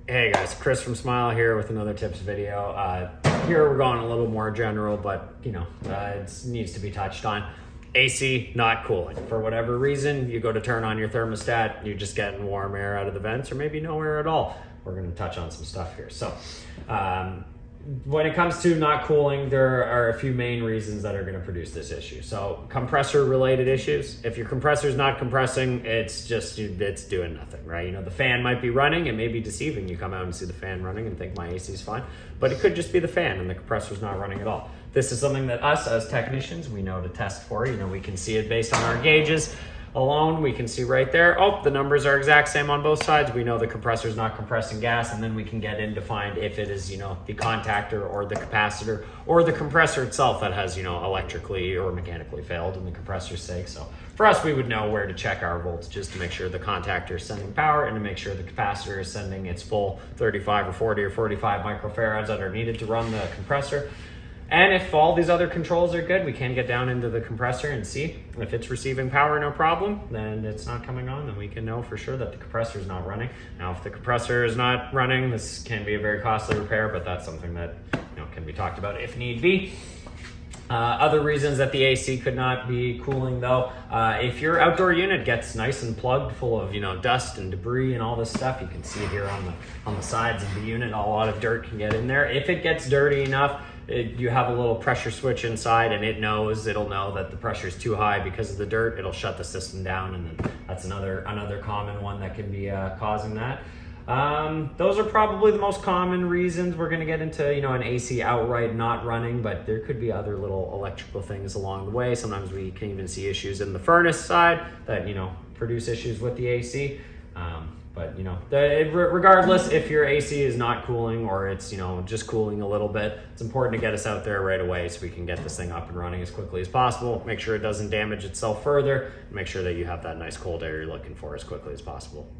Hey guys, Chris from Smile here with another tips video. Here we're going a little more general, but it needs to be touched on. AC not cooling. For whatever reason, you go to turn on your thermostat, you're just getting warm air out of the vents or maybe no air at all. We're gonna touch on some stuff here. So when it comes to not cooling, there are a few main reasons that are going to produce this issue. So compressor related issues. If your compressor is not compressing, it's doing nothing, right? The fan might be running. It may be deceiving. You come out and see the fan running and think my AC is fine, but it could just be the fan and the compressor's not running at all. This is something that us as technicians, we know to test for. We can see it based on our gauges alone. We can see right there, oh, the numbers are exact same on both sides. We know the compressor is not compressing gas, and then we can get in to find if it is, the contactor or the capacitor or the compressor itself that has, electrically or mechanically failed in the compressor's sake. So for us, we would know where to check our voltages to make sure the contactor is sending power and to make sure the capacitor is sending its full 35 or 40 or 45 microfarads that are needed to run the compressor. And if all these other controls are good, we can get down into the compressor and see if it's receiving power, no problem, then it's not coming on, then we can know for sure that the compressor is not running. Now, if the compressor is not running, this can be a very costly repair, but that's something that can be talked about if need be. Other reasons that the AC could not be cooling though, if your outdoor unit gets nice and plugged full of dust and debris and all this stuff, you can see it here on the sides of the unit, a lot of dirt can get in there. If it gets dirty enough, you have a little pressure switch inside and it'll know that the pressure is too high because of the dirt. It'll shut the system down, and then that's another common one that can be causing that. Those are probably the most common reasons. We're going to get into an AC outright not running, but there could be other little electrical things along the way. Sometimes we can even see issues in the furnace side that produce issues with the AC. But regardless, if your AC is not cooling or it's just cooling a little bit, it's important to get us out there right away so we can get this thing up and running as quickly as possible. Make sure it doesn't damage itself further. Make sure that you have that nice cold air you're looking for as quickly as possible.